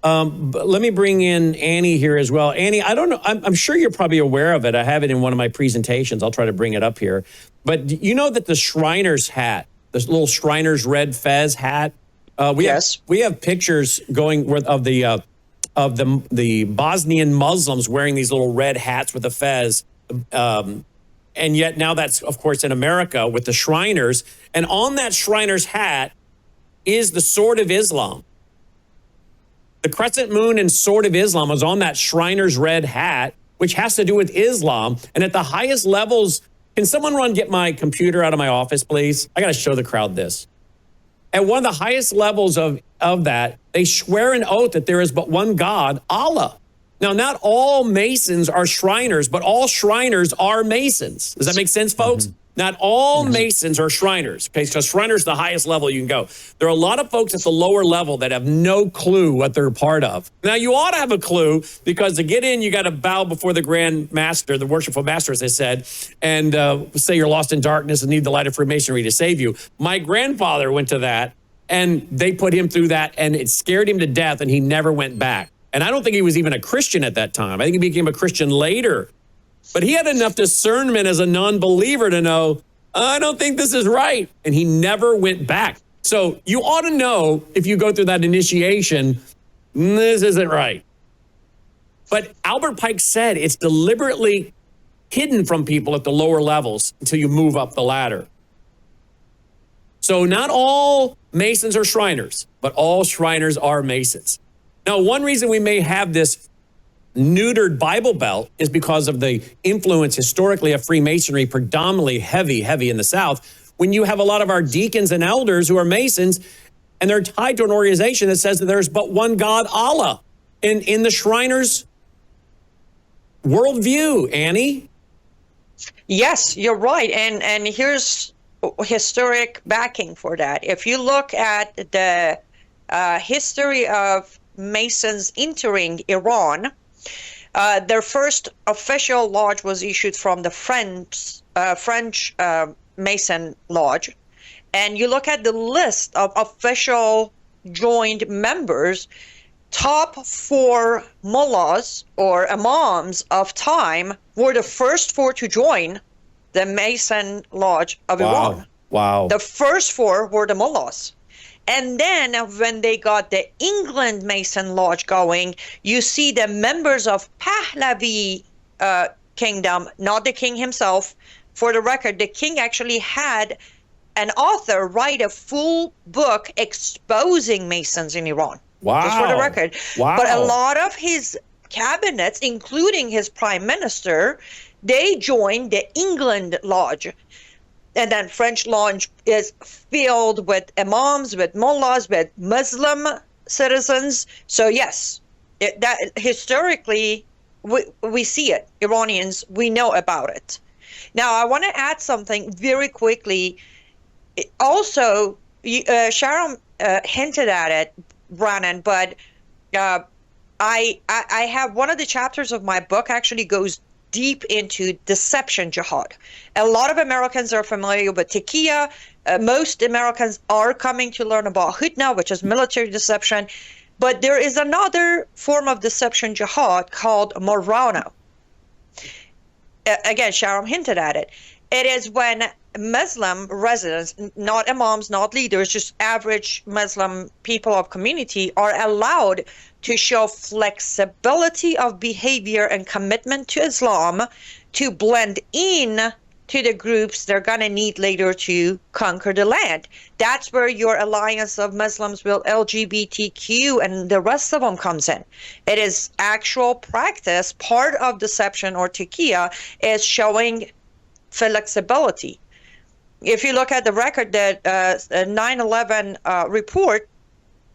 But let me bring in Annie here as well. Annie, I don't know. I'm sure you're probably aware of it. I have it in one of my presentations. I'll try to bring it up here. But you know that the Shriner's hat, this little Shriner's red fez hat, we have pictures going of the Bosnian Muslims wearing these little red hats with a fez. And yet now that's, of course, in America with the Shriners. And on that Shriner's hat is the sword of Islam. The crescent moon and sword of Islam was on that Shriner's red hat, which has to do with Islam. And at the highest levels, can someone get my computer out of my office, please? I got to show the crowd this. At one of the highest levels of that, they swear an oath that there is but one God, Allah. Now, not all Masons are Shriners, but all Shriners are Masons. Does that make sense, folks? Mm-hmm. Not all Masons are Shriners, okay? Because Shriners is the highest level you can go. There are a lot of folks at the lower level that have no clue what they're a part of. Now, you ought to have a clue, because to get in, you got to bow before the Grand Master, the worshipful master, as they said, and say you're lost in darkness and need the light of Freemasonry to save you. My grandfather went to that, and they put him through that, and it scared him to death, and he never went back. And I don't think he was even a Christian at that time. I think he became a Christian later. But he had enough discernment as a non-believer to know, I don't think this is right. And he never went back. So you ought to know, if you go through that initiation, this isn't right. But Albert Pike said it's deliberately hidden from people at the lower levels until you move up the ladder. So not all Masons are Shriners, but all Shriners are Masons. Now, one reason we may have this neutered Bible Belt is because of the influence historically of Freemasonry, predominantly heavy in the South, when you have a lot of our deacons and elders who are Masons, and they're tied to an organization that says that there's but one God, Allah, in the Shriners' worldview, Annie? Yes, you're right. And here's historic backing for that. If you look at the history of Masons entering Iran, their first official lodge was issued from the French Mason Lodge. And you look at the list of official joined members, top 4 mullahs or imams of time were the first 4 to join the Mason Lodge of Iran. Wow. The first 4 were the mullahs. And then when they got the England Mason Lodge going, you see the members of Pahlavi kingdom, not the king himself. For the record, the king actually had an author write a full book exposing Masons in Iran. Wow. Just for the record. Wow. But a lot of his cabinets, including his prime minister, they joined the England Lodge. And then French Lodge is filled with imams, with mullahs, with Muslim citizens. So yes, that historically, we see it. Iranians, we know about it. Now, I want to add something very quickly. Also, Sharon hinted at it, Brannon, but I have one of the chapters of my book actually goes deep into deception jihad. A lot of Americans are familiar with taqiyya. Most Americans are coming to learn about hudna, which is military deception. But there is another form of deception jihad called morano. Again, Sharon hinted at it. It is when Muslim residents, not imams, not leaders, just average Muslim people of community, are allowed to show flexibility of behavior and commitment to Islam to blend in to the groups they're going to need later to conquer the land. That's where your alliance of Muslims with LGBTQ and the rest of them comes in. It is actual practice. Part of deception or taqiyya is showing flexibility. If you look at the record, that 9/11 report,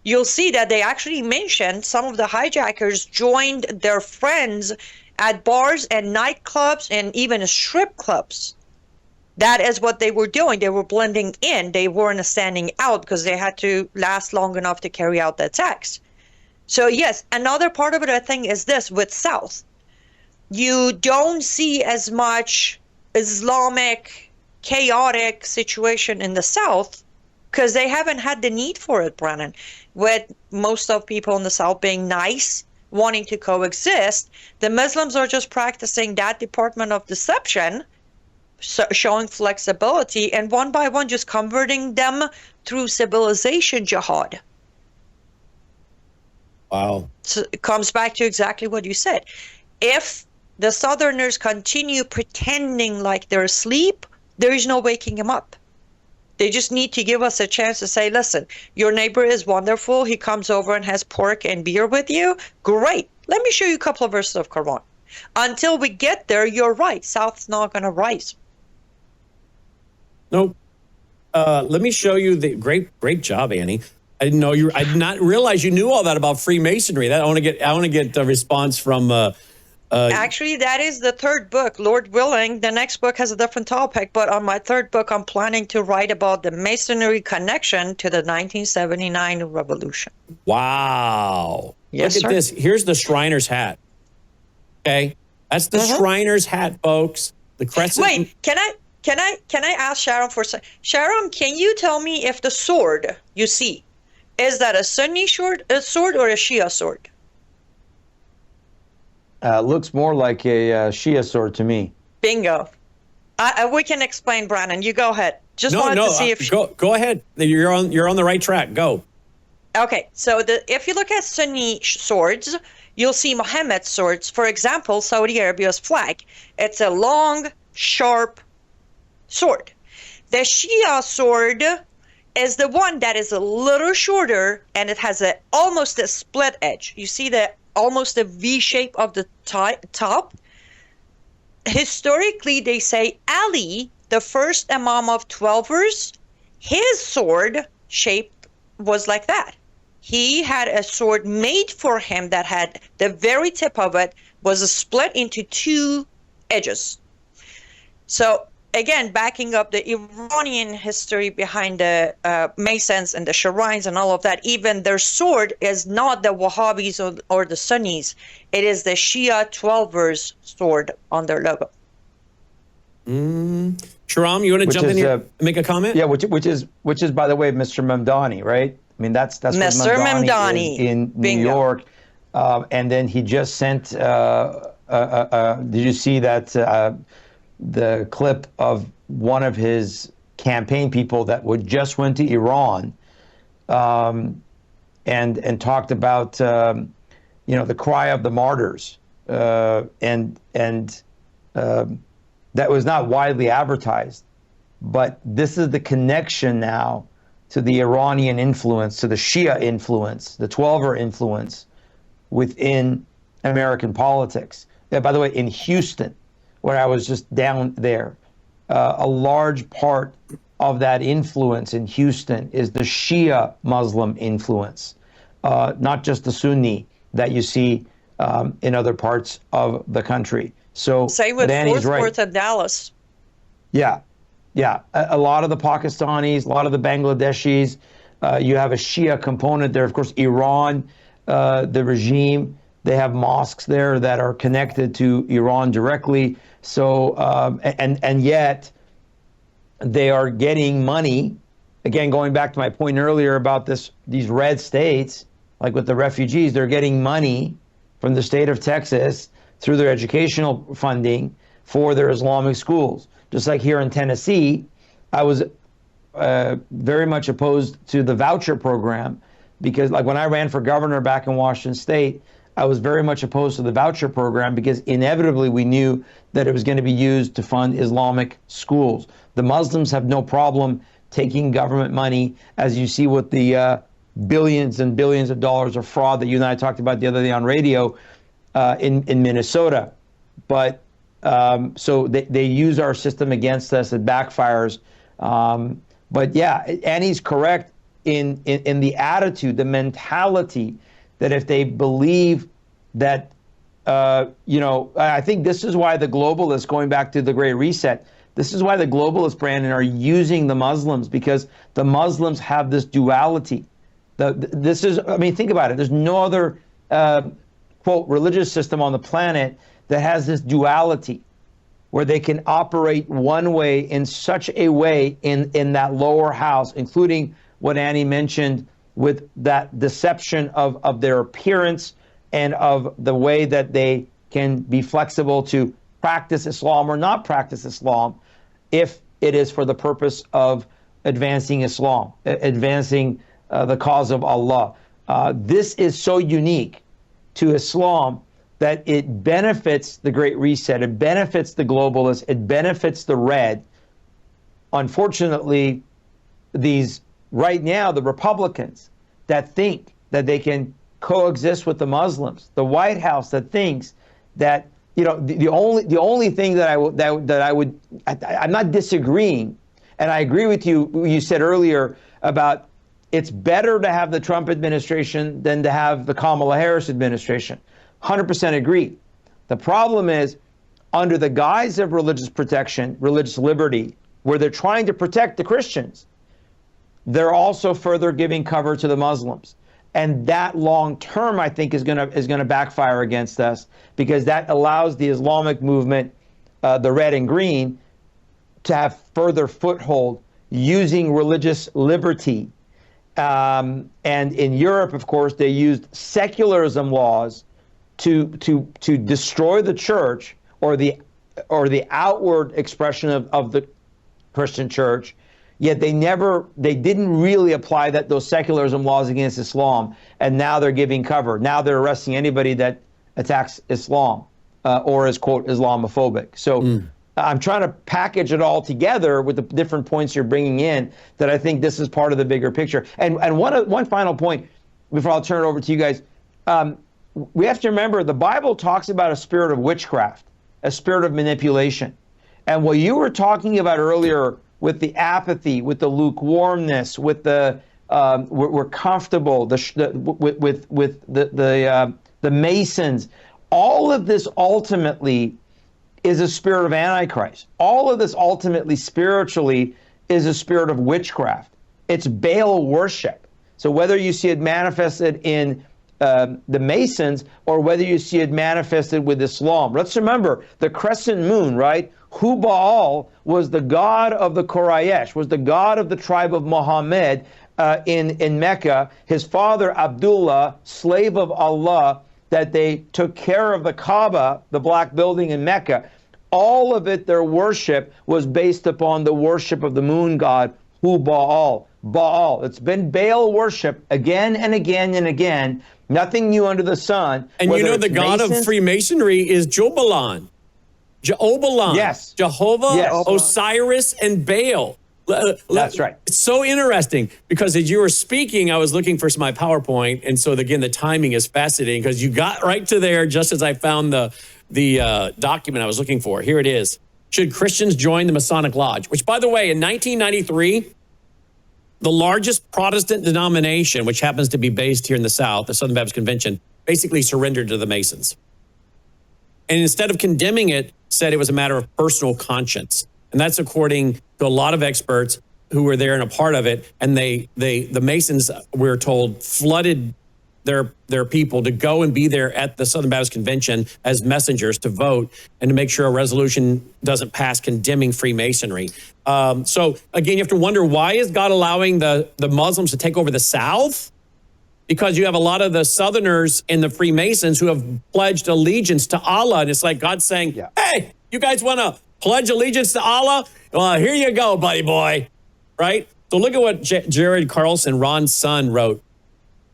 you'll see that they actually mentioned some of the hijackers joined their friends at bars and nightclubs and even strip clubs. That is what they were doing. They were blending in. They weren't standing out because they had to last long enough to carry out the attacks. So yes, another part of it, I think, is this with South. You don't see as much Islamic chaotic situation in the South because they haven't had the need for it, Brennan. With most of people in the South being nice, wanting to coexist, the Muslims are just practicing that department of deception, showing flexibility, and one by one just converting them through civilization jihad. Wow. So it comes back to exactly what you said. If the Southerners continue pretending like they're asleep, there is no waking them up. They just need to give us a chance to say, listen, your neighbor is wonderful. He comes over and has pork and beer with you. Great. Let me show you a couple of verses of Quran. Until we get there, you're right. South's not going to rise. Nope. Let me show you the great job, Annie. I didn't know I did not realize you knew all that about Freemasonry. I want to get a response from. Actually, that is the third book, Lord willing. The next book has a different topic, but on my third book, I'm planning to write about the Masonry connection to the 1979 revolution. Wow. Yes, Look at sir. this. Here's the Shriner's hat. Okay. That's the Shriner's hat, folks. The crescent. Wait, can I ask Sharon for a second? Sharon, can you tell me if the sword you see, is that a Sunni sword or a Shia sword? Looks more like a Shia sword to me. Bingo. We can explain, Brandon. You go ahead. Just wanted to see if go ahead. You're on the right track. Go. Okay, so if you look at Sunni swords, you'll see Muhammad's swords. For example, Saudi Arabia's flag. It's a long, sharp sword. The Shia sword is the one that is a little shorter, and it has almost a split edge. You see almost a V shape of the top. Historically, they say Ali, the first Imam of 12ers, his sword shape was like that. He had a sword made for him that had the very tip of it was split into two edges. So again, backing up the Iranian history behind the Masons and the Shrines and all of that, even their sword is not the Wahhabis or the Sunnis. It is the Shia 12ers sword on their logo. Sharam, you want to jump in here and make a comment? Yeah, which is by the way, Mr. Mamdani, right? I mean, that's Mr. what Mamdani in New York. And then he just sent, did you see that the clip of one of his campaign people that just went to Iran and talked about, the cry of the martyrs. And that was not widely advertised. But this is the connection now to the Iranian influence, to the Shia influence, the 12er influence within American politics. Yeah, by the way, in Houston, where I was just down there, a large part of that influence in Houston is the Shia Muslim influence, not just the Sunni that you see in other parts of the country. So same with Danny's right. Fourth and Dallas. Yeah. A lot of the Pakistanis, a lot of the Bangladeshis, you have a Shia component there. Of course, Iran, the regime, they have mosques there that are connected to Iran directly. So, and yet they are getting money. Again, going back to my point earlier about these red states, like with the refugees, they're getting money from the state of Texas through their educational funding for their Islamic schools. Just like here in Tennessee, I was very much opposed to the voucher program because like when I ran for governor back in Washington State, I was very much opposed to the voucher program because inevitably we knew that it was going to be used to fund Islamic schools. The Muslims have no problem taking government money, as you see with the billions and billions of dollars of fraud that you and I talked about the other day on radio in Minnesota. But so they use our system against us. It backfires. But yeah, Annie's correct in the attitude, the mentality that if they believe that, I think this is why the globalists, going back to the Great Reset, this is why the globalists, Brandon, are using the Muslims, because the Muslims have this duality. Think about it. There's no other, quote, religious system on the planet that has this duality where they can operate one way in such a way in that lower house, including what Annie mentioned with that deception of their appearance and of the way that they can be flexible to practice Islam or not practice Islam if it is for the purpose of advancing Islam, advancing the cause of Allah. This is so unique to Islam that it benefits the Great Reset, it benefits the globalists, it benefits the red. Unfortunately, right now, the Republicans that think that they can coexist with the Muslims, the White House that thinks that, the only thing that I'm not disagreeing, and I agree with you said earlier about it's better to have the Trump administration than to have the Kamala Harris administration. 100% agree. The problem is, under the guise of religious protection, religious liberty, where they're trying to protect the Christians, they're also further giving cover to the Muslims. And that long term, I think, is gonna backfire against us, because that allows the Islamic movement, the red and green, to have further foothold using religious liberty. And in Europe, of course, they used secularism laws to destroy the church, or the outward expression of the Christian church. Yet they didn't really apply those secularism laws against Islam, and now they're giving cover. Now they're arresting anybody that attacks Islam or is, quote, Islamophobic. So I'm trying to package it all together with the different points you're bringing in, that I think this is part of the bigger picture. And one final point before I'll turn it over to you guys. We have to remember the Bible talks about a spirit of witchcraft, a spirit of manipulation. And what you were talking about earlier with the apathy, with the lukewarmness, with the we're comfortable, with the Masons, all of this ultimately is a spirit of Antichrist. All of this ultimately, spiritually, is a spirit of witchcraft. It's Baal worship. So whether you see it manifested in the Masons, or whether you see it manifested with Islam. Let's remember the crescent moon, right? Baal was the god of the Quraysh, was the god of the tribe of Muhammad in Mecca. His father, Abdullah, slave of Allah, that they took care of the Kaaba, the black building in Mecca. All of it, their worship, was based upon the worship of the moon god, Baal. Baal. It's been Baal worship again and again and again. Nothing new under the sun. And the god of Freemasonry is Jobalan. Yes. Jehovah, yes. Osiris, and Baal. That's right. It's so interesting, because as you were speaking, I was looking for my PowerPoint. And so, again, the timing is fascinating, because you got right to there just as I found the document I was looking for. Here it is. Should Christians join the Masonic Lodge? Which, by the way, in 1993, the largest Protestant denomination, which happens to be based here in the South, the Southern Baptist Convention, basically surrendered to the Masons. And instead of condemning it, said it was a matter of personal conscience. And that's according to a lot of experts who were there and a part of it. And the Masons, we're told, flooded their people to go and be there at the Southern Baptist Convention as messengers to vote and to make sure a resolution doesn't pass condemning Freemasonry. So again, you have to wonder, why is God allowing the Muslims to take over the South? Because you have a lot of the Southerners in the Freemasons who have pledged allegiance to Allah. And it's like God saying, hey, you guys want to pledge allegiance to Allah? Well, here you go, buddy boy. Right? So look at what Jared Carlson, Ron's son, wrote.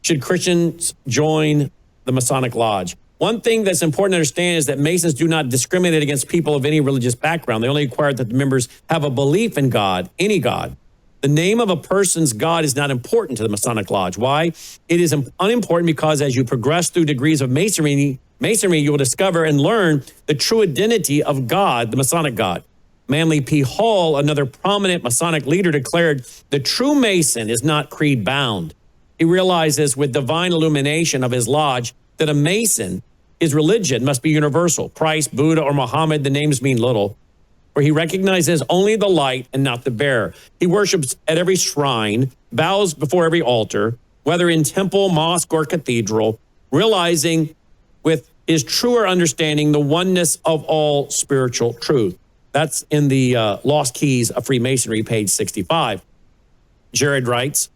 Should Christians join the Masonic Lodge? One thing that's important to understand is that Masons do not discriminate against people of any religious background. They only require that the members have a belief in God, any God. The name of a person's God is not important to the Masonic Lodge. Why? It is unimportant because as you progress through degrees of Masonry, you will discover and learn the true identity of God, the Masonic God. Manly P. Hall, another prominent Masonic leader, declared, the true Mason is not creed-bound. He realizes with divine illumination of his lodge that a Mason, his religion, must be universal. Christ, Buddha, or Muhammad, the names mean little. Where he recognizes only the light and not the bearer. He worships at every shrine, bows before every altar, whether in temple, mosque, or cathedral, realizing with his truer understanding the oneness of all spiritual truth. That's in the Lost Keys of Freemasonry, page 65. Jared writes,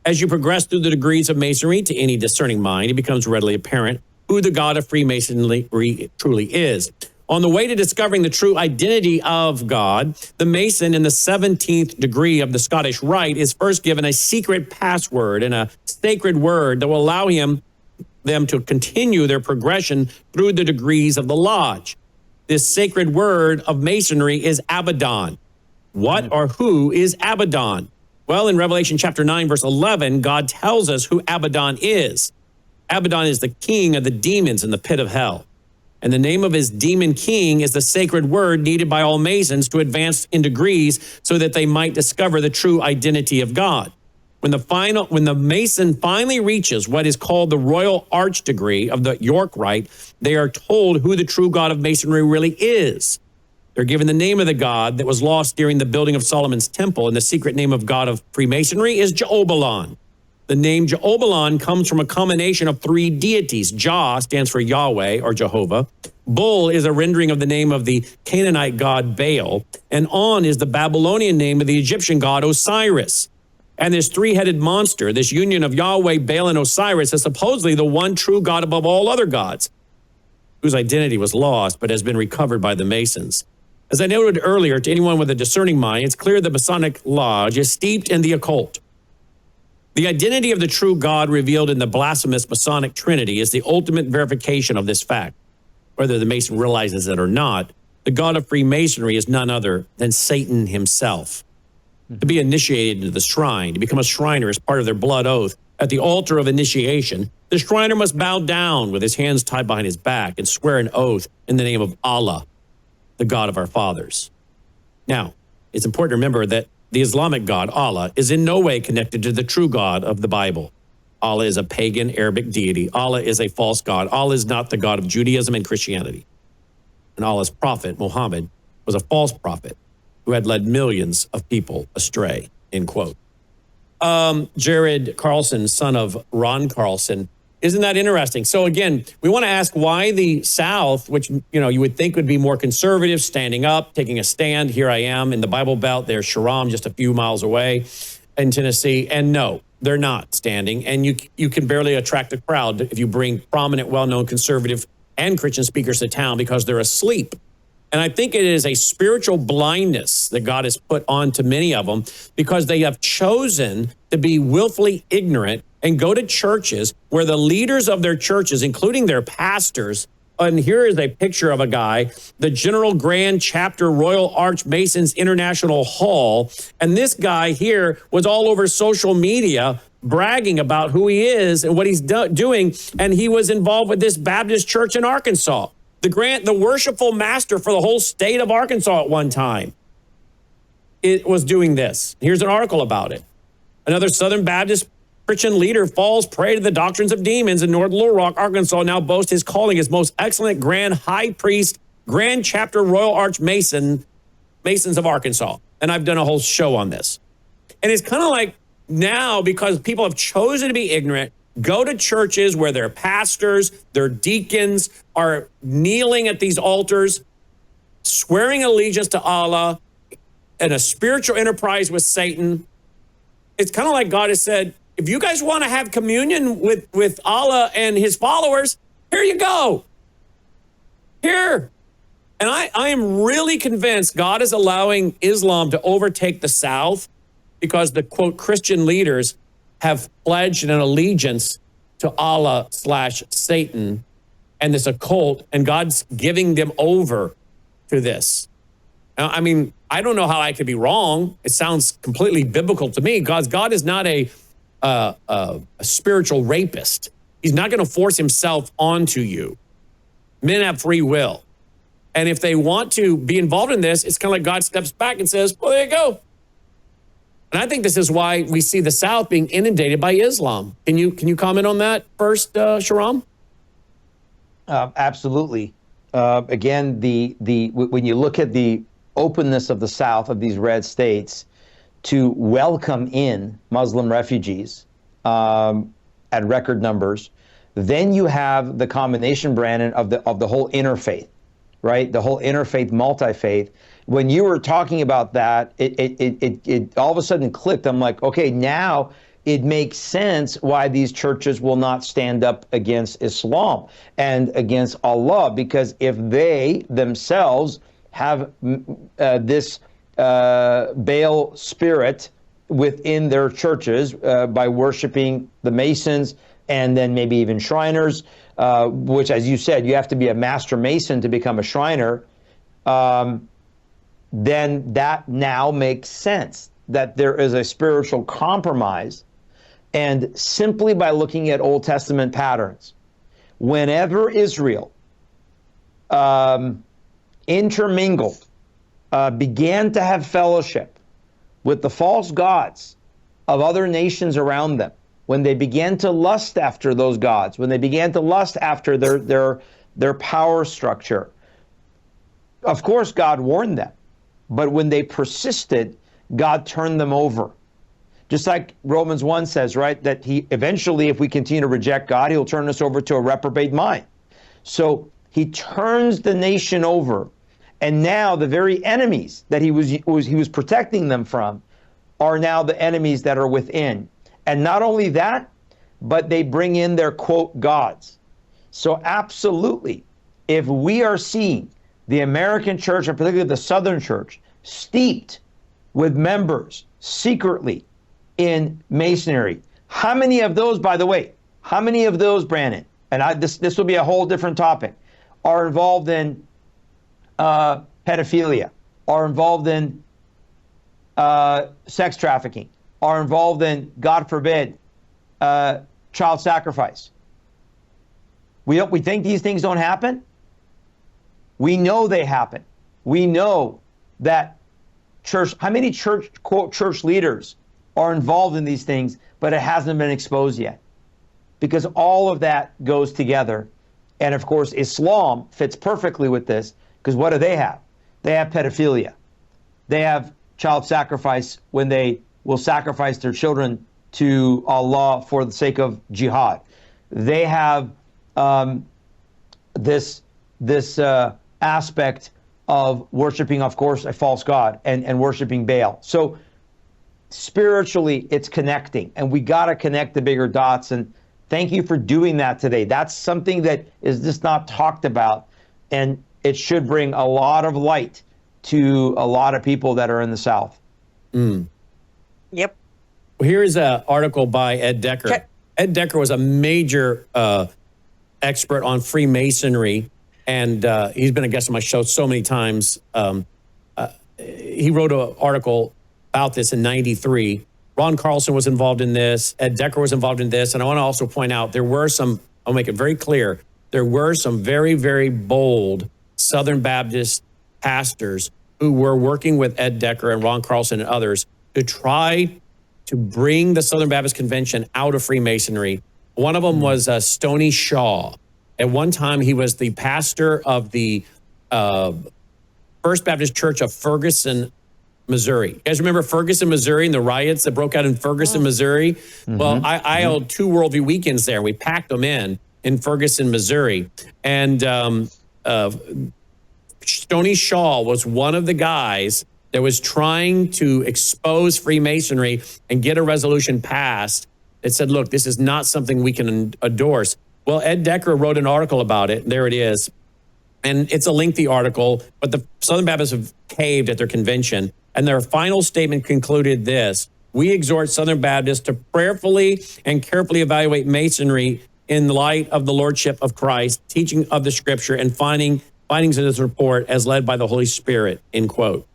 As you progress through the degrees of Masonry to any discerning mind, it becomes readily apparent who the God of Freemasonry truly is. On the way to discovering the true identity of God, the Mason in the 17th degree of the Scottish Rite is first given a secret password and a sacred word that will allow them to continue their progression through the degrees of the lodge. This sacred word of Masonry is Abaddon. What or who is Abaddon? Well, in Revelation chapter 9, verse 11, God tells us who Abaddon is. Abaddon is the king of the demons in the pit of hell. And the name of his demon king is the sacred word needed by all Masons to advance in degrees so that they might discover the true identity of God. When the Mason finally reaches what is called the Royal Arch degree of the York Rite, they are told who the true God of Masonry really is. They're given the name of the God that was lost during the building of Solomon's temple, and the secret name of God of Freemasonry is Jeobalon. The name Jeobalon comes from a combination of three deities. Jah stands for Yahweh or Jehovah. Bull is a rendering of the name of the Canaanite god Baal. And On is the Babylonian name of the Egyptian god Osiris. And this three-headed monster, this union of Yahweh, Baal, and Osiris, is supposedly the one true God above all other gods, whose identity was lost but has been recovered by the Masons. As I noted earlier, to anyone with a discerning mind, it's clear the Masonic Lodge is steeped in the occult. The identity of the true God revealed in the blasphemous Masonic Trinity is the ultimate verification of this fact. Whether the Mason realizes it or not, the God of Freemasonry is none other than Satan himself. To be initiated into the shrine, to become a Shriner as part of their blood oath, at the altar of initiation, the Shriner must bow down with his hands tied behind his back and swear an oath in the name of Allah, the God of our fathers. Now, it's important to remember that the Islamic God, Allah, is in no way connected to the true God of the Bible. Allah is a pagan Arabic deity. Allah is a false God. Allah is not the God of Judaism and Christianity. And Allah's prophet, Muhammad, was a false prophet who had led millions of people astray, end quote. Jared Carlson, son of Ron Carlson. Isn't that interesting? So again, we want to ask why the South, which you would think would be more conservative, standing up, taking a stand. Here I am in the Bible Belt. There's Sharam just a few miles away in Tennessee. And no, they're not standing. And you can barely attract a crowd if you bring prominent, well-known conservative and Christian speakers to town because they're asleep. And I think it is a spiritual blindness that God has put onto many of them because they have chosen to be willfully ignorant and go to churches where the leaders of their churches, including their pastors, and here is a picture of a guy, the General Grand Chapter Royal Arch Masons International Hall. And this guy here was all over social media bragging about who he is and what he's doing. And he was involved with this Baptist church in Arkansas, the worshipful master for the whole state of Arkansas at one time. It was doing this. Here's an article about it. Another Southern Baptist Christian leader falls prey to the doctrines of demons in North Little Rock, Arkansas, now boasts his calling as most excellent Grand High Priest, Grand Chapter Royal Arch Masons of Arkansas. And I've done a whole show on this. And it's kind of like now, because people have chosen to be ignorant, go to churches where their pastors, their deacons are kneeling at these altars, swearing allegiance to Allah and a spiritual enterprise with Satan. It's kind of like God has said, if you guys want to have communion with Allah and his followers, here you go. Here. And I am really convinced God is allowing Islam to overtake the South because the, quote, Christian leaders have pledged an allegiance to Allah/Satan and this occult, and God's giving them over to this. Now, I mean, I don't know how I could be wrong. It sounds completely biblical to me. God is not a spiritual rapist. He's not going to force himself onto you. Men have free will. And if they want to be involved in this, it's kind of like God steps back and says, well, there you go. And I think this is why we see the South being inundated by Islam. Can you comment on that first, Sharam? Absolutely. Again, when you look at the openness of the South, of these red states, to welcome in Muslim refugees at record numbers, then you have the combination, Brandon, of the whole interfaith, right? The whole interfaith, multi-faith. When you were talking about that, it all of a sudden clicked. I'm like, okay, now it makes sense why these churches will not stand up against Islam and against Allah, because if they themselves have this Baal spirit within their churches by worshiping the Masons and then maybe even Shriners, which, as you said, you have to be a master Mason to become a Shriner, then that now makes sense that there is a spiritual compromise. And simply by looking at Old Testament patterns, whenever Israel intermingled, began to have fellowship with the false gods of other nations around them, when they began to lust after those gods, when they began to lust after their power structure, of course God warned them. But when they persisted, God turned them over. Just like Romans 1 says, right, that he eventually, if we continue to reject God, he'll turn us over to a reprobate mind. So he turns the nation over. And now the very enemies that he was protecting them from are now the enemies that are within. And not only that, but they bring in their, quote, gods. So absolutely, if we are seeing the American church, and particularly the Southern church, steeped with members secretly in Masonry, how many of those, by the way, how many of those, Brandon, and this will be a whole different topic, are involved in pedophilia, are involved in sex trafficking, are involved in, God forbid, child sacrifice? We think these things don't happen? We know they happen. We know that how many quote, church leaders are involved in these things, but it hasn't been exposed yet. Because all of that goes together. And of course, Islam fits perfectly with this, because what do they have? They have pedophilia. They have child sacrifice, when they will sacrifice their children to Allah for the sake of jihad. They have this aspect of worshiping, of course, a false god and worshiping Baal. So spiritually, it's connecting, and we got to connect the bigger dots. And thank you for doing that today. That's something that is just not talked about, and it should bring a lot of light to a lot of people that are in the South. Yep. Here's an article by Ed Decker. Okay. Ed Decker was a major expert on Freemasonry, and he's been a guest on my show so many times. He wrote an article about this in '93. Ron Carlson was involved in this. Ed Decker was involved in this. And I want to also point out, there were some, I'll make it very clear, there were some very, very bold Southern Baptist pastors who were working with Ed Decker and Ron Carlson and others to try to bring the Southern Baptist Convention out of Freemasonry. One of them was Stony Shaw. At one time, he was the pastor of the First Baptist Church of Ferguson, Missouri. You guys remember Ferguson, Missouri, and the riots that broke out in Ferguson, Missouri? Well, I held 2 Worldview weekends there. We packed them in Ferguson, Missouri. And Stony Shaw was one of the guys that was trying to expose Freemasonry and get a resolution passed that said, look, this is not something we can endorse. Well, Ed Decker wrote an article about it. There it is. And it's a lengthy article, but the Southern Baptists have caved at their convention. And their final statement concluded this: we exhort Southern Baptists to prayerfully and carefully evaluate Masonry in the light of the Lordship of Christ, teaching of the Scripture, and findings in this report as led by the Holy Spirit, end quote.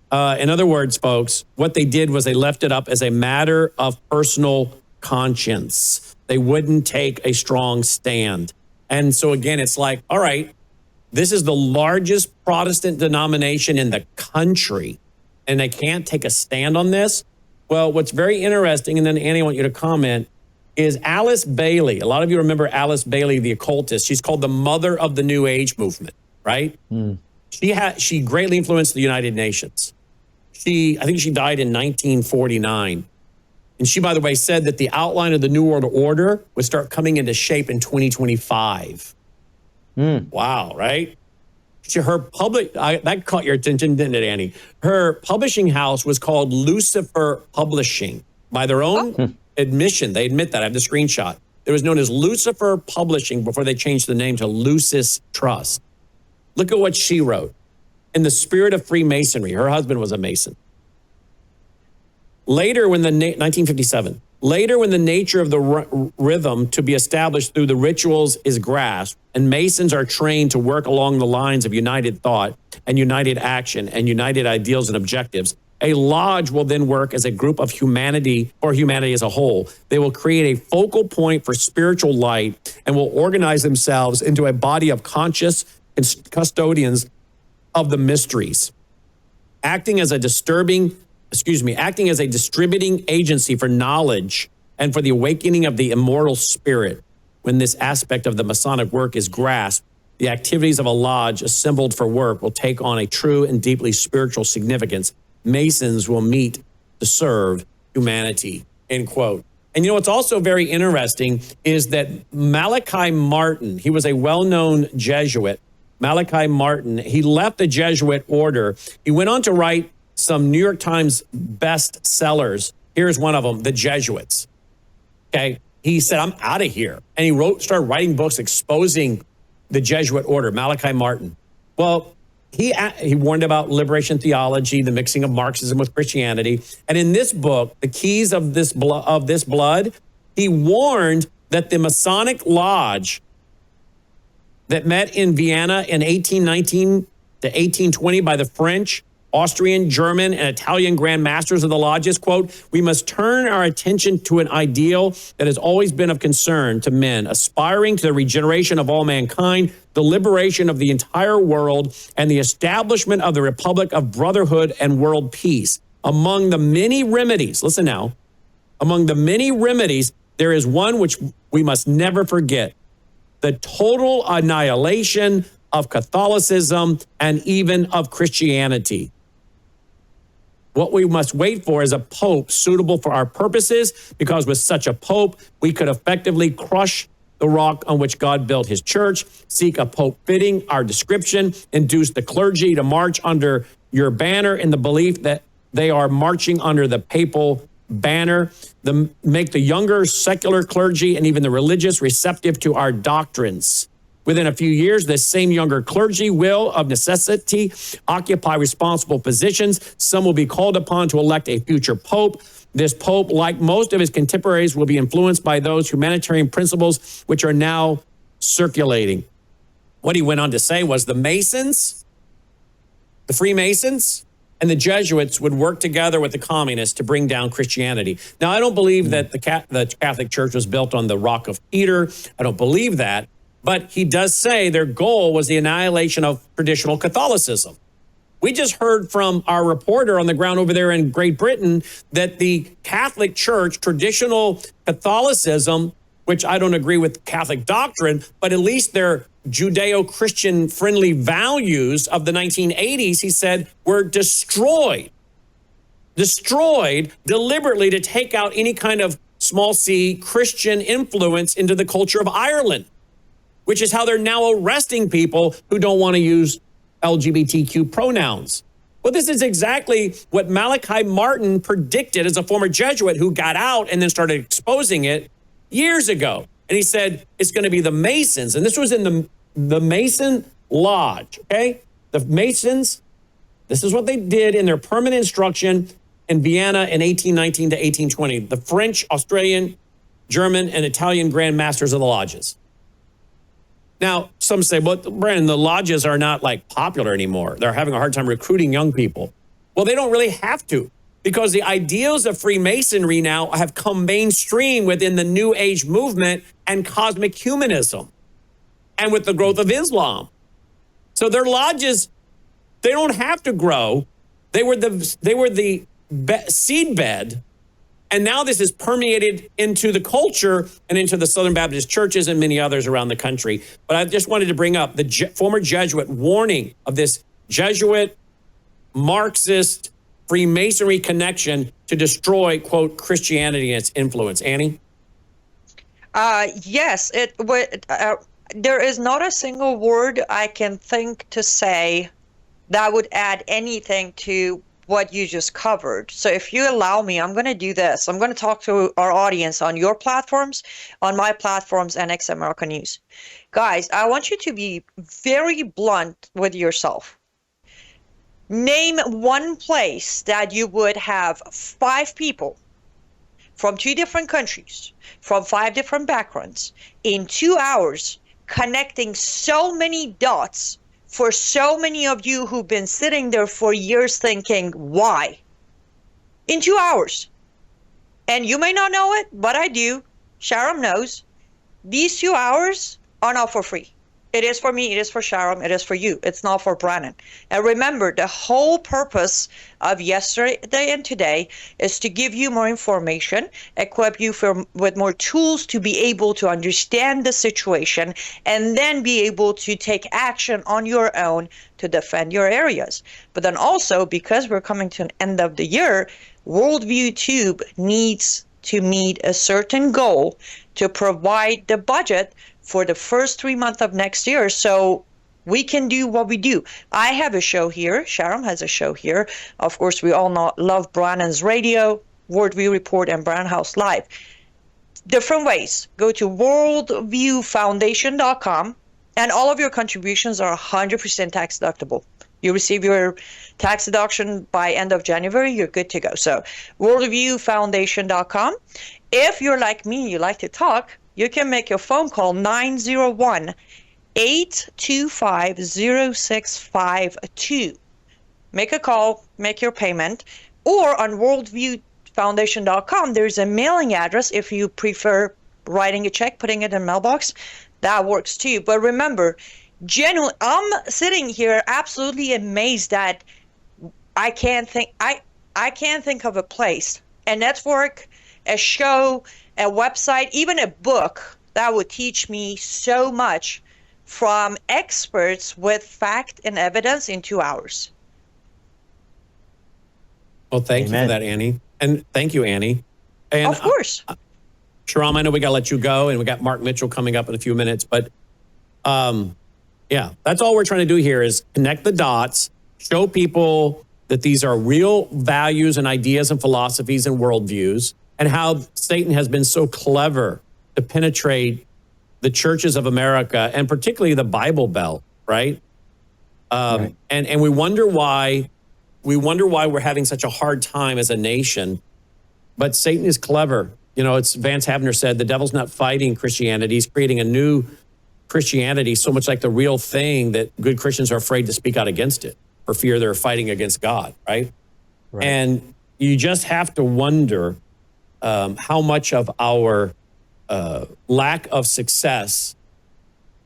In other words, folks, what they did was they left it up as a matter of personal conscience. They wouldn't take a strong stand. And so again, it's like, all right, this is the largest Protestant denomination in the country, and they can't take a stand on this. Well, what's very interesting, and then Annie, I want you to comment, is Alice Bailey. A lot of you remember Alice Bailey, the occultist. She's called the mother of the New Age movement, right? She greatly influenced the United Nations. I think she died in 1949. And she, by the way, said that the outline of the New World Order would start coming into shape in 2025. Wow, right? That caught your attention, didn't it, Annie? Her publishing house was called Lucifer Publishing by their own admission. They admit that. I have the screenshot. It was known as Lucifer Publishing before they changed the name to Lucis Trust. Look at what she wrote. In the spirit of Freemasonry, her husband was a Mason. Later, when the 1957, later when the nature of the rhythm to be established through the rituals is grasped, and Masons are trained to work along the lines of united thought and united action and united ideals and objectives, a lodge will then work as a group of humanity, or humanity as a whole. They will create a focal point for spiritual light and will organize themselves into a body of conscious custodians of the mysteries, acting as a distributing agency for knowledge and for the awakening of the immortal spirit. When this aspect of the Masonic work is grasped, the activities of a lodge assembled for work will take on a true and deeply spiritual significance. Masons will meet to serve humanity, end quote. And you know what's also very interesting is that Malachi Martin, he was a well-known Jesuit. Malachi Martin, he left the Jesuit order. He went on to write some New York Times bestsellers. Here's one of them, The Jesuits. Okay, he said, I'm out of here. And he started writing books exposing the Jesuit order, Malachi Martin. Well, he warned about liberation theology, the mixing of Marxism with Christianity. And in this book, The Keys of this Blood, he warned that the Masonic Lodge that met in Vienna in 1819 to 1820 by the French, Austrian, German, and Italian Grand Masters of the lodges, quote, we must turn our attention to an ideal that has always been of concern to men, aspiring to the regeneration of all mankind, the liberation of the entire world, and the establishment of the Republic of Brotherhood and world peace. Among the many remedies, listen now, among the many remedies, there is one which we must never forget, the total annihilation of Catholicism and even of Christianity. What we must wait for is a pope suitable for our purposes, because with such a pope, we could effectively crush the rock on which God built his church, seek a pope fitting our description, induce the clergy to march under your banner in the belief that they are marching under the papal banner, make the younger secular clergy and even the religious receptive to our doctrines. Within a few years, this same younger clergy will, of necessity, occupy responsible positions. Some will be called upon to elect a future pope. This pope, like most of his contemporaries, will be influenced by those humanitarian principles which are now circulating. What he went on to say was the Masons, the Freemasons, and the Jesuits would work together with the communists to bring down Christianity. Now, I don't believe that the Catholic Church was built on the Rock of Peter. I don't believe that. But he does say their goal was the annihilation of traditional Catholicism. We just heard from our reporter on the ground over there in Great Britain that the Catholic Church, traditional Catholicism, which I don't agree with Catholic doctrine, but at least their Judeo-Christian friendly values of the 1980s, he said, were destroyed deliberately to take out any kind of small c Christian influence into the culture of Ireland, which is how they're now arresting people who don't want to use LGBTQ pronouns. Well, this is exactly what Malachi Martin predicted as a former Jesuit who got out and then started exposing it years ago. And he said, it's going to be the Masons. And this was in the Mason Lodge, okay? The Masons, this is what they did in their permanent instruction in Vienna in 1819 to 1820. The French, Australian, German, and Italian Grand Masters of the lodges. Now, some say, well, Brandon, the lodges are not like popular anymore. They're having a hard time recruiting young people. Well, they don't really have to, because the ideals of Freemasonry now have come mainstream within the New Age movement and cosmic humanism and with the growth of Islam. So their lodges, they don't have to grow. They were the seed bed. And now this is permeated into the culture and into the Southern Baptist churches and many others around the country. But I just wanted to bring up the former Jesuit warning of this Jesuit, Marxist, Freemasonry connection to destroy, quote, Christianity and its influence. Annie? Yes, there is not a single word I can think to say that would add anything to what you just covered. So if you allow me, I'm going to do this. I'm going to talk to our audience on your platforms, on my platforms, and X America News. Guys, I want you to be very blunt with yourself. Name one place that you would have 5 people from 2 different countries, from 5 different backgrounds, in 2 hours, connecting so many dots for so many of you who've been sitting there for years thinking, why? In 2 hours. And you may not know it, but I do. Sharon knows. These 2 hours are not for free. It is for me, it is for Sharon, it is for you. It's not for Brandon. And remember, the whole purpose of yesterday and today is to give you more information, equip you with more tools to be able to understand the situation, and then be able to take action on your own to defend your areas. But then also, because we're coming to an end of the year, Worldview Tube needs to meet a certain goal to provide the budget for the first 3 months of next year, so we can do what we do. I have a show here. Sharon has a show here. Of course, we all love Brandon's radio, Worldview Report, and Brandon House Live. Different ways. Go to worldviewfoundation.com, and all of your contributions are 100% tax deductible. You receive your tax deduction by end of January, you're good to go. So worldviewfoundation.com. If you're like me, you like to talk, you can make your phone call 901-825-0652. Make a call, make your payment, or on worldviewfoundation.com, there's a mailing address if you prefer writing a check, putting it in a mailbox. That works too. But remember, I'm sitting here absolutely amazed that I can't think of a place, a network, a show, a website, even a book that would teach me so much from experts with fact and evidence in 2 hours. Well, thank you for that, Annie. And thank you, Annie. And of course. Sharam, I know we got to let you go, and we got Mark Mitchell coming up in a few minutes, but yeah, that's all we're trying to do here is connect the dots, show people that these are real values and ideas and philosophies and worldviews, and how Satan has been so clever to penetrate the churches of America and particularly the Bible Belt, right? Right. And we wonder why we're having such a hard time as a nation. But Satan is clever. You know, it's Vance Havner said, the devil's not fighting Christianity. He's creating a new Christianity, so much like the real thing that good Christians are afraid to speak out against it for fear they're fighting against God, right? And you just have to wonder how much of our lack of success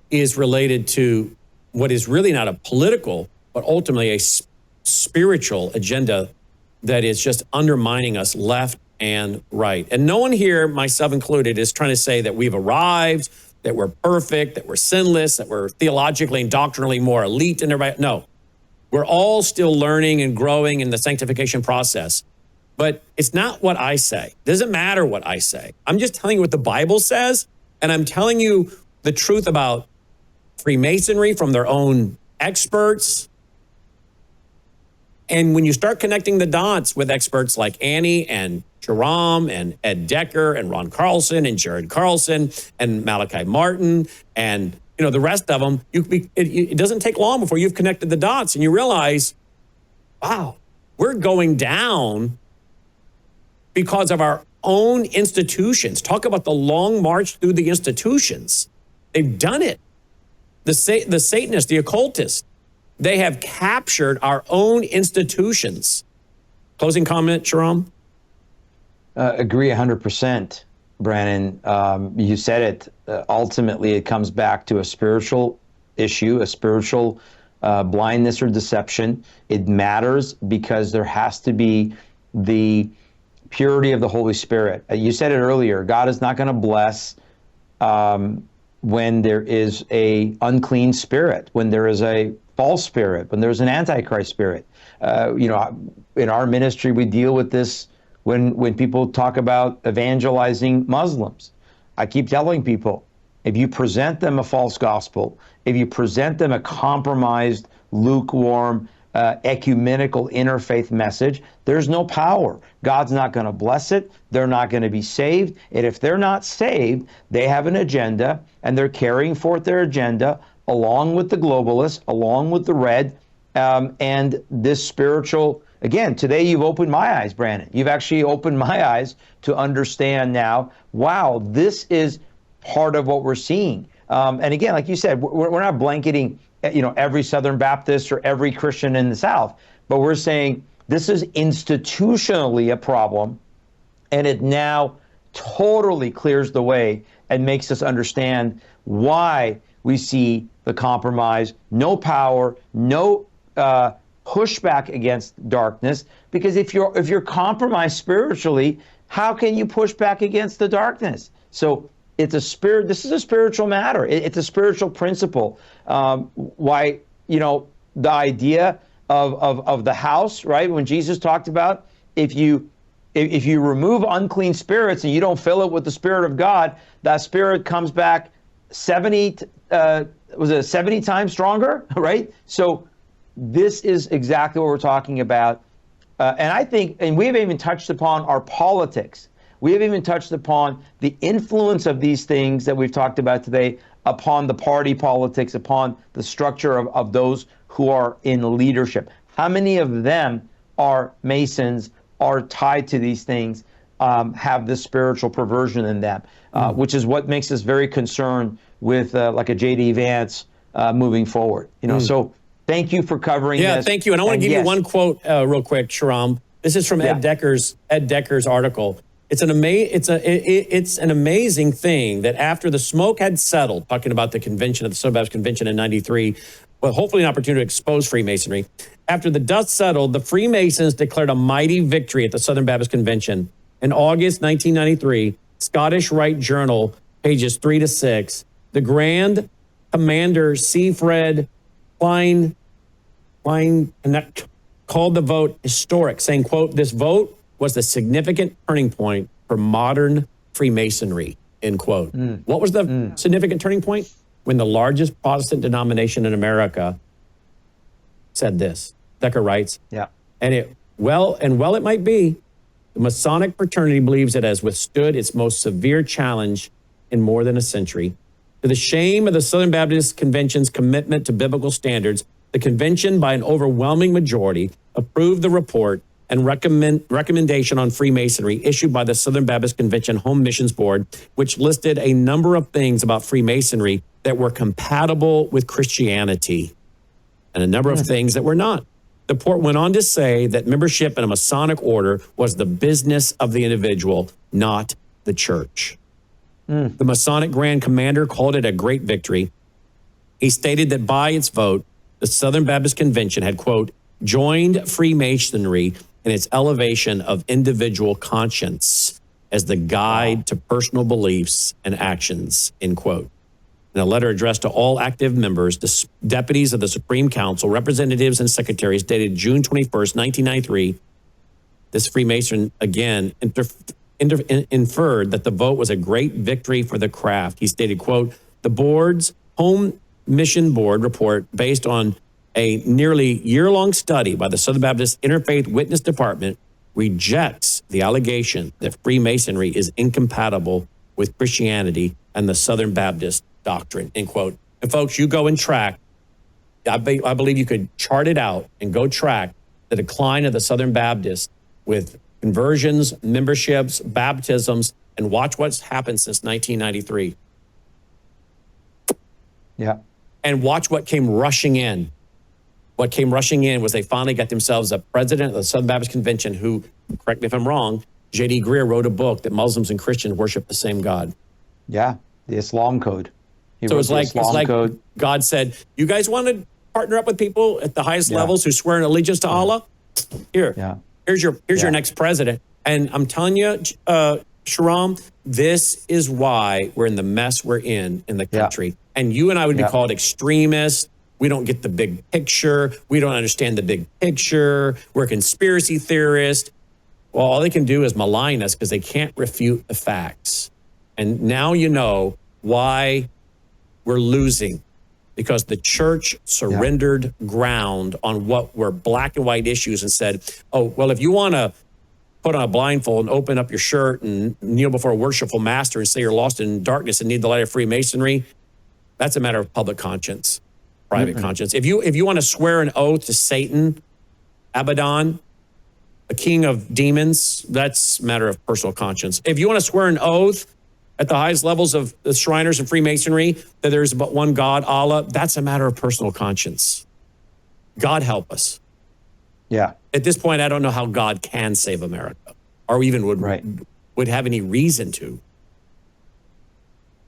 is related to what is really not a political, but ultimately a spiritual agenda that is just undermining us left and right. And no one here, myself included, is trying to say that we've arrived, that we're perfect, that we're sinless, that we're theologically and doctrinally more elite than everybody. No, we're all still learning and growing in the sanctification process. But it's not what I say. It doesn't matter what I say. I'm just telling you what the Bible says, and I'm telling you the truth about Freemasonry from their own experts. And when you start connecting the dots with experts like Annie and Jerome and Ed Decker and Ron Carlson and Jared Carlson and Malachi Martin and the rest of them, it doesn't take long before you've connected the dots and you realize, wow, we're going down because of our own institutions. Talk about the long march through the institutions. They've done it. The Satanists, the occultists, they have captured our own institutions. Closing comment, Jerome? Agree 100%, Brandon. You said it. Ultimately, it comes back to a spiritual issue, a spiritual blindness or deception. It matters because there has to be the purity of the Holy Spirit. You said it earlier. God is not going to bless when there is a unclean spirit, when there is a false spirit, when there's an antichrist spirit. In our ministry, we deal with this when people talk about evangelizing Muslims. I keep telling people, if you present them a false gospel, if you present them a compromised, lukewarm, ecumenical interfaith message, there's no power. God's not going to bless it. They're not going to be saved. And if they're not saved, they have an agenda, and they're carrying forth their agenda along with the globalists, along with the red, and this spiritual. Again, today you've opened my eyes, Brandon. You've actually opened my eyes to understand now, wow, this is part of what we're seeing. And again, like you said, we're not blanketing every Southern Baptist or every Christian in the South, but we're saying this is institutionally a problem, and it now totally clears the way and makes us understand why we see the compromise, no power, no pushback against darkness. Because if you're compromised spiritually, how can you push back against the darkness? So it's a spirit. This is a spiritual matter. It's a spiritual principle. Why, the idea of the house, right? When Jesus talked about if you remove unclean spirits and you don't fill it with the Spirit of God, that spirit comes back 70 times stronger, right? So this is exactly what we're talking about. And I think, and we haven't even touched upon our politics. We haven't even touched upon the influence of these things that we've talked about today upon the party politics, upon the structure of those who are in leadership. How many of them are Masons, are tied to these things, have this spiritual perversion in them, which is what makes us very concerned with like a J.D. Vance moving forward. So thank you for covering this. Yeah, thank you. And I want to give you one quote real quick, Sharam. This is from Ed Decker's article. It's an amazing thing that after the smoke had settled, talking about the convention of the Southern Baptist Convention in '93, well, hopefully an opportunity to expose Freemasonry. After the dust settled, the Freemasons declared a mighty victory at the Southern Baptist Convention. In August 1993, Scottish Rite Journal, pages 3 to 6, the Grand Commander Siegfried Klein called the vote historic, saying, quote, "This vote was the significant turning point for modern Freemasonry," end quote. What was the significant turning point? When the largest Protestant denomination in America said this. Decker writes, and it might be, the Masonic fraternity believes it has withstood its most severe challenge in more than a century. To the shame of the Southern Baptist Convention's commitment to biblical standards, the convention, by an overwhelming majority, approved the report and recommendation on Freemasonry issued by the Southern Baptist Convention Home Missions Board, which listed a number of things about Freemasonry that were compatible with Christianity and a number of things that were not. The report went on to say that membership in a Masonic order was the business of the individual, not the church. The Masonic Grand Commander called it a great victory. He stated that by its vote, the Southern Baptist Convention had, quote, joined Freemasonry in its elevation of individual conscience as the guide to personal beliefs and actions, end quote. In a letter addressed to all active members, the deputies of the Supreme Council, representatives, and secretaries, dated June 21st, 1993, this Freemason again inferred that the vote was a great victory for the craft. He stated, quote, the board's Home Mission Board report, based on a nearly year-long study by the Southern Baptist Interfaith Witness Department, rejects the allegation that Freemasonry is incompatible with Christianity and the Southern Baptist doctrine, end quote. And folks, you go and track, I believe you could chart it out and go track the decline of the Southern Baptist with conversions, memberships, baptisms, and watch what's happened since 1993. Yeah. And watch what came rushing in. What came rushing in was they finally got themselves a president of the Southern Baptist Convention who, correct me if I'm wrong, J.D. Greear wrote a book that Muslims and Christians worship the same God. Yeah, the Islam Code. So it's like God said, you guys want to partner up with people at the highest levels who swear an allegiance to Allah? Here's your next president. And I'm telling you, Sharam, this is why we're in the mess we're in the country. And you and I would be called extremists. We don't get the big picture. We don't understand the big picture. We're conspiracy theorists. Well, all they can do is malign us because they can't refute the facts. And now you know why we're losing because the church surrendered ground on what were black and white issues and said, oh, well, if you want to put on a blindfold and open up your shirt and kneel before a worshipful master and say you're lost in darkness and need the light of Freemasonry, that's a matter of public conscience, private conscience. If you want to swear an oath to Satan, Abaddon, the king of demons, that's a matter of personal conscience. If you want to swear an oath at the highest levels of the Shriners and Freemasonry that there's but one God, Allah, that's a matter of personal conscience. God help us. Yeah. At this point, I don't know how God can save America, or even would have any reason to.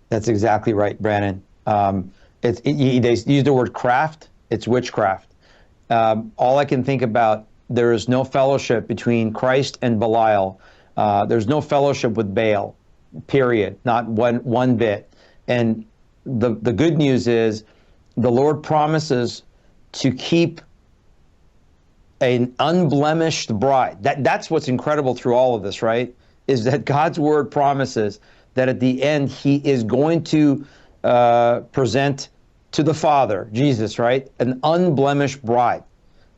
That's exactly right, Brandon. They use the word craft. It's witchcraft. All I can think about, there is no fellowship between Christ and Belial. There's no fellowship with Baal, period, not one bit. And the good news is the Lord promises to keep an unblemished bride. That's what's incredible through all of this, right? Is that God's word promises that at the end he is going to present to the Father, Jesus, right? An unblemished bride.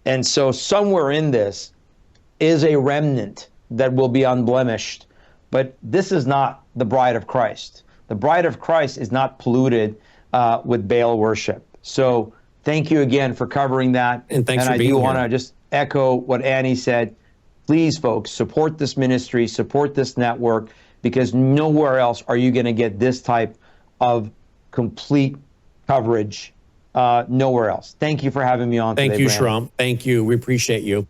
And so somewhere in this is a remnant that will be unblemished. But this is not the bride of Christ. The bride of Christ is not polluted with Baal worship. So thank you again for covering that. And thanks for being here. I do want to just echo what Annie said. Please, folks, support this ministry, support this network, because nowhere else are you going to get this type of complete coverage. Nowhere else. Thank you for having me on today, Thank you, Brandon. Shrum. Thank you. We appreciate you.